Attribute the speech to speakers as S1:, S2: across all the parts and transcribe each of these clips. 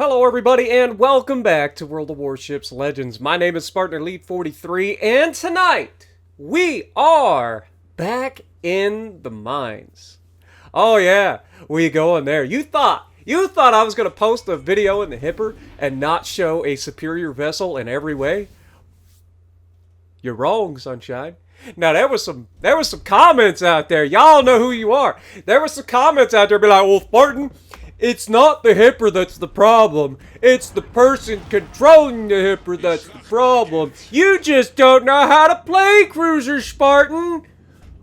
S1: Hello everybody and welcome back to World of Warships Legends. My name is Spartan Elite 43 and tonight we are back in the mines. Oh yeah, we going there. You thought I was going to post a video in the Hipper and not show a superior vessel in every way? You're wrong, sunshine. Now there was some comments out there. Y'all know who you are. There was some comments out there be like, well, Spartan, it's not the Hipper that's the problem. It's the person controlling the Hipper that's the problem. You just don't know how to play cruisers, Spartan.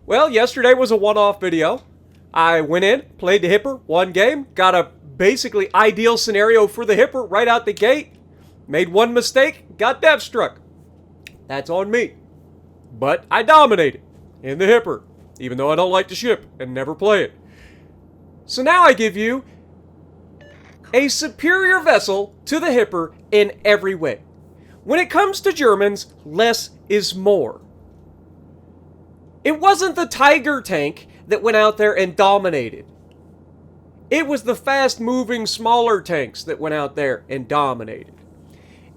S1: Well, yesterday was a one-off video. I went in, played the Hipper, one game, got a basically ideal scenario for the Hipper right out the gate. Made one mistake, got death struck. That's on me. But I dominated in the Hipper, even though I don't like the ship and never play it. So now I give you a superior vessel to the Hipper in every way. When it comes to Germans, less is more. It wasn't the Tiger tank that went out there and dominated. It was the fast-moving, smaller tanks that went out there and dominated.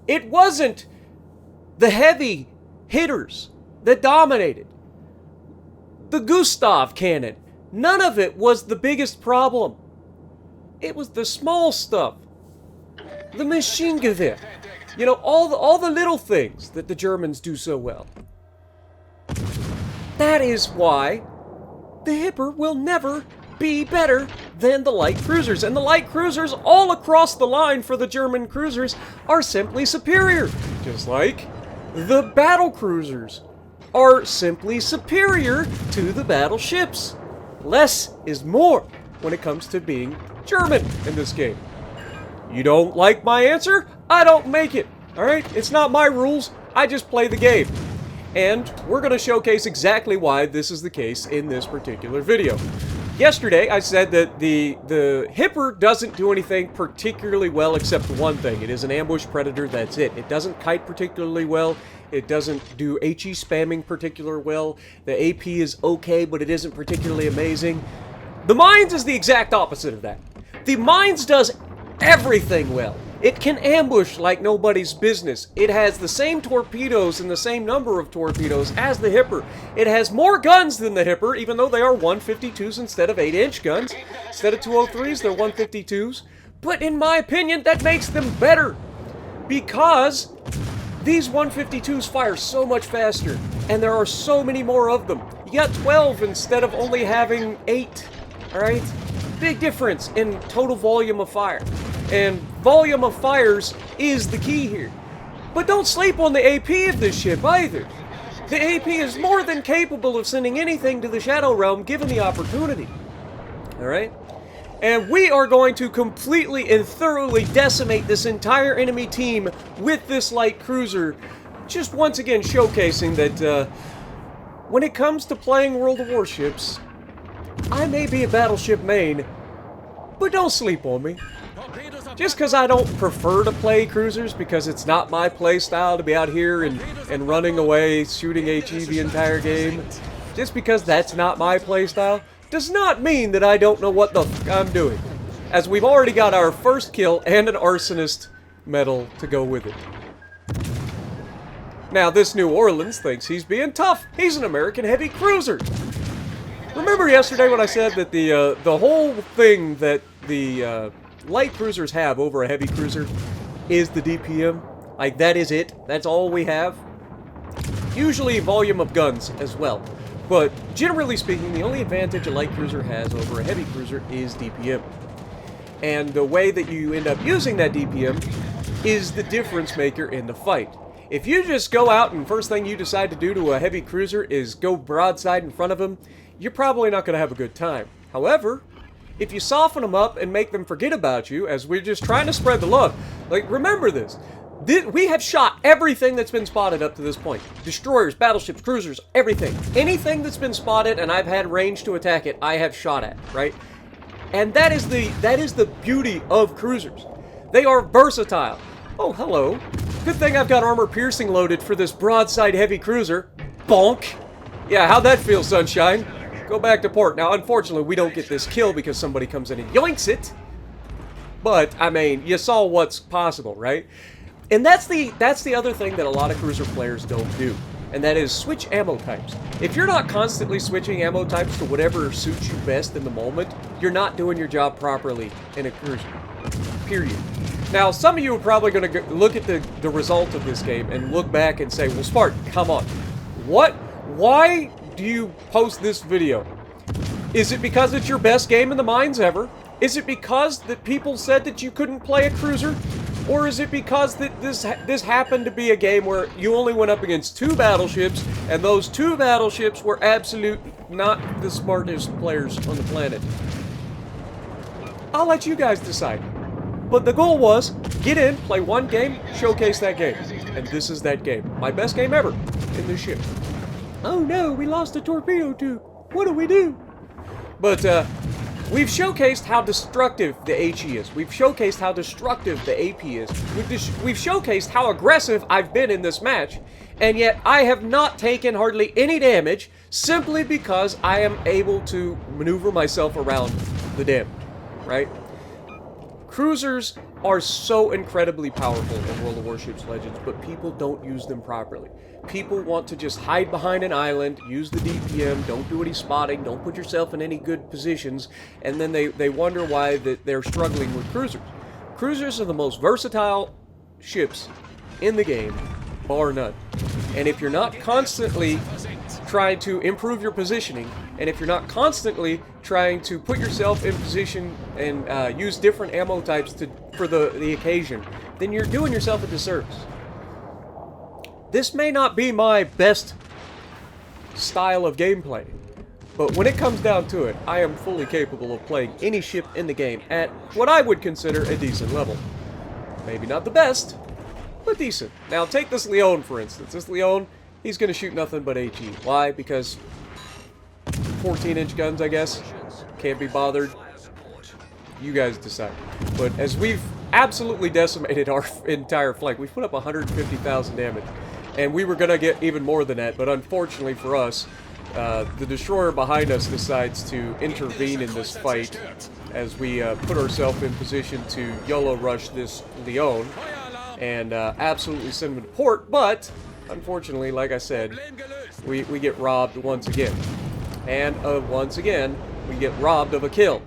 S1: It wasn't the heavy hitters that dominated. The Gustav cannon, none of it was the biggest problem. It was the small stuff. The machine gewehr. You know, all the little things that the Germans do so well. That is why the Hipper will never be better than the light cruisers. And the light cruisers all across the line for the German cruisers are simply superior. Just like the battle cruisers are simply superior to the battleships. Less is more when it comes to being German in this game. You don't like my answer? I don't make it. Alright? It's not my rules. I just play the game. And we're going to showcase exactly why this is the case in this particular video. Yesterday, I said that the Hipper doesn't do anything particularly well except one thing. It is an ambush predator, that's it. It doesn't kite particularly well. It doesn't do HE spamming particularly well. The AP is okay, but it isn't particularly amazing. The Mainz is the exact opposite of that. The Mainz does everything well. It can ambush like nobody's business. It has the same torpedoes and the same number of torpedoes as the Hipper. It has more guns than the Hipper, even though they are 152s instead of 8-inch guns. Instead of 203s, they're 152s. But in my opinion, that makes them better. Because these 152s fire so much faster, and there are so many more of them. You got 12 instead of only having 8. Alright? Big difference in total volume of fire. And volume of fires is the key here. But don't sleep on the AP of this ship either. The AP is more than capable of sending anything to the Shadow Realm given the opportunity. Alright? And we are going to completely and thoroughly decimate this entire enemy team with this light cruiser. Just once again showcasing that when it comes to playing World of Warships, I may be a battleship main, but don't sleep on me. Just because I don't prefer to play cruisers, because it's not my play style to be out here and running away, shooting HE the entire game, just because that's not my play style, does not mean that I don't know what the f*** I'm doing. As we've already got our first kill and an arsonist medal to go with it. Now, this New Orleans thinks he's being tough. He's an American heavy cruiser. Remember yesterday when I said that the whole thing that the light cruisers have over a heavy cruiser is the DPM? Like, that is it? That's all we have? Usually volume of guns as well. But generally speaking, the only advantage a light cruiser has over a heavy cruiser is DPM. And the way that you end up using that DPM is the difference maker in the fight. If you just go out and first thing you decide to do to a heavy cruiser is go broadside in front of him, you're probably not going to have a good time. However, if you soften them up and make them forget about you, as we're just trying to spread the love, like, remember this. We have shot everything that's been spotted up to this point. Destroyers, battleships, cruisers, everything. Anything that's been spotted and I've had range to attack it, I have shot at, right? And that is the beauty of cruisers. They are versatile. Oh, hello. Good thing I've got armor piercing loaded for this broadside heavy cruiser. Bonk. Yeah, how'd that feel, sunshine? Go back to port. Now, unfortunately, we don't get this kill because somebody comes in and yoinks it. But, I mean, you saw what's possible, right? And that's the other thing that a lot of cruiser players don't do. And that is switch ammo types. If you're not constantly switching ammo types to whatever suits you best in the moment, you're not doing your job properly in a cruiser. Period. Now, some of you are probably going to look at the result of this game and look back and say, well, Spartan, come on. Why do you post this video? Is it because it's your best game in the mines ever? Is it because that people said that you couldn't play a cruiser? Or is it because that this happened to be a game where you only went up against 2 battleships, and those 2 battleships were absolutely not the smartest players on the planet? I'll let you guys decide. But the goal was, get in, play one game, showcase that game. And this is that game. My best game ever in this ship. Oh no, we lost a torpedo tube. What do we do? But, we've showcased how destructive the HE is. We've showcased how destructive the AP is. We've showcased how aggressive I've been in this match. And yet, I have not taken hardly any damage simply because I am able to maneuver myself around the damage. Right? Cruisers are so incredibly powerful in World of Warships Legends, but people don't use them properly. People want to just hide behind an island, use the DPM, don't do any spotting, don't put yourself in any good positions, and then they wonder why they're struggling with cruisers. Cruisers are the most versatile ships in the game, bar none. And if you're not constantly trying to improve your positioning, and if you're not constantly trying to put yourself in position and use different ammo types for the occasion, then you're doing yourself a disservice. This may not be my best style of gameplay, but when it comes down to it, I am fully capable of playing any ship in the game at what I would consider a decent level. Maybe not the best, but decent. Now take this Leon for instance. This Leon, he's going to shoot nothing but HE. Why? Because 14-inch guns, I guess. Can't be bothered. You guys decide. But as we've absolutely decimated our entire flank, we've put up 150,000 damage. And we were going to get even more than that, but unfortunately for us, the destroyer behind us decides to intervene in this fight as we put ourselves in position to YOLO rush this Leon and absolutely send him to port, but unfortunately, like I said, we get robbed once again. And once again, we get robbed of a kill.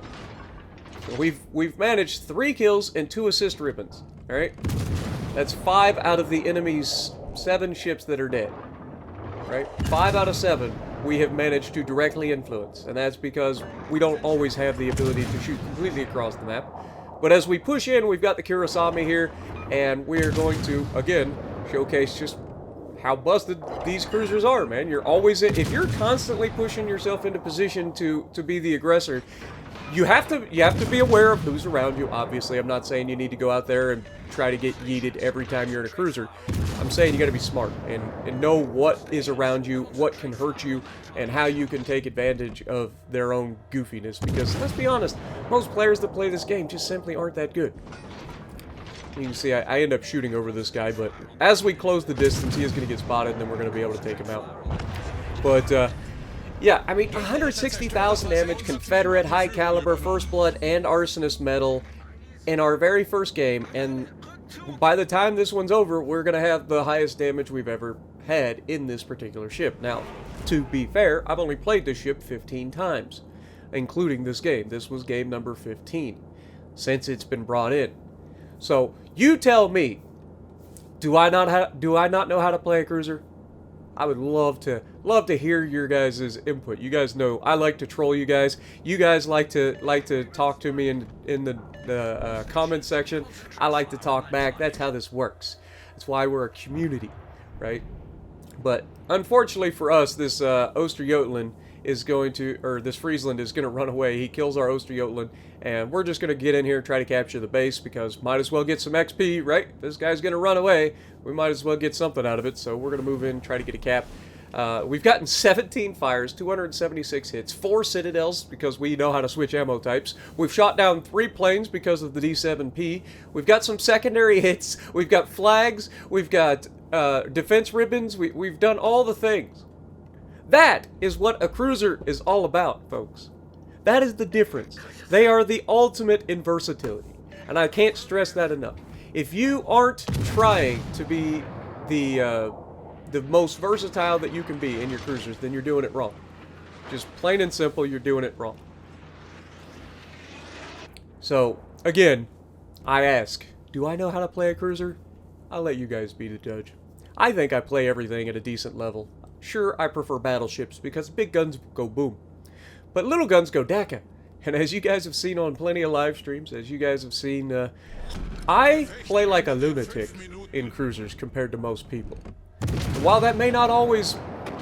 S1: So we've managed 3 kills and 2 assist ribbons, alright? That's 5 out of the enemy's 7 ships that are dead, right? 5 out of 7 we have managed to directly influence, and that's because we don't always have the ability to shoot completely across the map. But as we push in, we've got the Kurosami here, and we're going to, again, showcase just how busted these cruisers are, man. You're always in, if you're constantly pushing yourself into position to be the aggressor, you have to be aware of who's around you. Obviously, I'm not saying you need to go out there and try to get yeeted every time you're in a cruiser. I'm saying you got to be smart and know what is around you, what can hurt you, and how you can take advantage of their own goofiness. Because let's be honest, most players that play this game just simply aren't that good. You can see I end up shooting over this guy, but as we close the distance, he is going to get spotted, and then we're going to be able to take him out. But yeah, I mean, 160,000 damage, Confederate, high caliber, first blood, and arsonist medal in our very first game, and by the time this one's over, we're going to have the highest damage we've ever had in this particular ship. Now, to be fair, I've only played this ship 15 times, including this game. This was game number 15, since it's been brought in. So, you tell me, do I not know how to play a cruiser? I would love to hear your guys' input. You guys know I like to troll you guys. You guys like to talk to me in the comment section. I like to talk back. That's how this works. That's why we're a community, right? But unfortunately for us, this Osterjotland is going to, or this Friesland is going to run away. He kills our Osterjotland, and we're just going to get in here and try to capture the base because might as well get some XP, right? This guy's going to run away. We might as well get something out of it, so we're going to move in and try to get a cap. We've gotten 17 fires, 276 hits, 4 citadels because we know how to switch ammo types. We've shot down 3 planes because of the D7P. We've got some secondary hits. We've got flags. We've got defense ribbons. We've done all the things. That is what a cruiser is all about, folks. That is the difference. They are the ultimate in versatility. And I can't stress that enough. If you aren't trying to be the most versatile that you can be in your cruisers, then you're doing it wrong. Just plain and simple, you're doing it wrong. So, again, I ask, do I know how to play a cruiser? I'll let you guys be the judge. I think I play everything at a decent level. Sure, I prefer battleships because big guns go boom. But little guns go dakka. And as you guys have seen on plenty of live streams, as you guys have seen, I play like a lunatic in cruisers compared to most people. And while that may not always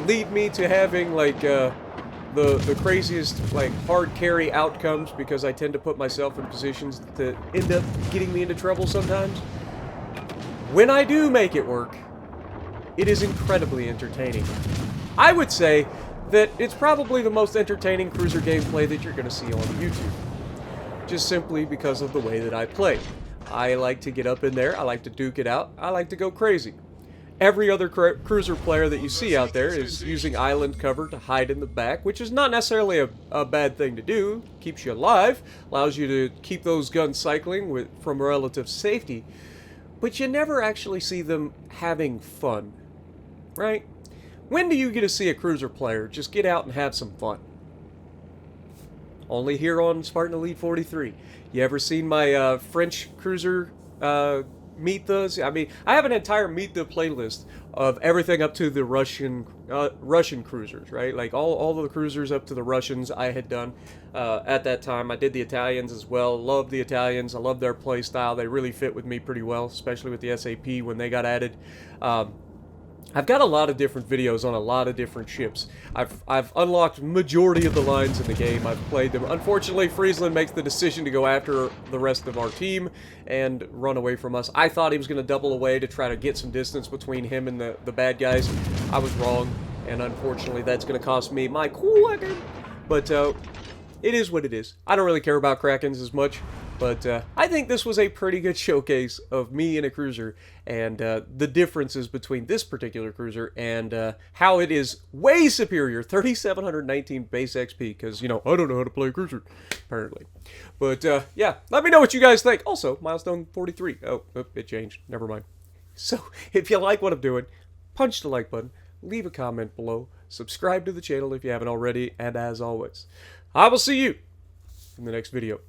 S1: lead me to having like the craziest like hard carry outcomes, because I tend to put myself in positions that end up getting me into trouble sometimes, when I do make it work, it is incredibly entertaining. I would say that it's probably the most entertaining cruiser gameplay that you're going to see on YouTube. Just simply because of the way that I play. I like to get up in there, I like to duke it out, I like to go crazy. Every other cruiser player that you see out there is using island cover to hide in the back, which is not necessarily a bad thing to do. Keeps you alive, allows you to keep those guns cycling from relative safety. But you never actually see them having fun, right? When do you get to see a cruiser player just get out and have some fun? Only here on Spartan Elite 43. You ever seen my French cruiser Meet Those? I mean, I have an entire Meet The playlist of everything up to the Russian cruisers, right? Like all the cruisers up to the Russians I had done at that time. I did the Italians as well. Love the Italians. I love their play style. They really fit with me pretty well, especially with the SAP when they got added. I've got a lot of different videos on a lot of different ships. I've unlocked majority of the lines in the game. I've played them. Unfortunately, Friesland makes the decision to go after the rest of our team and run away from us. I thought he was going to double away to try to get some distance between him and the bad guys. I was wrong, and unfortunately that's going to cost me my Kraken. But it is what it is. I don't really care about Krakens as much. But I think this was a pretty good showcase of me in a cruiser and the differences between this particular cruiser and how it is way superior, 3,719 base XP, because, you know, I don't know how to play a cruiser, apparently. But, yeah, let me know what you guys think. Also, milestone 43. Oh, it changed. Never mind. So, if you like what I'm doing, punch the like button, leave a comment below, subscribe to the channel if you haven't already, and as always, I will see you in the next video.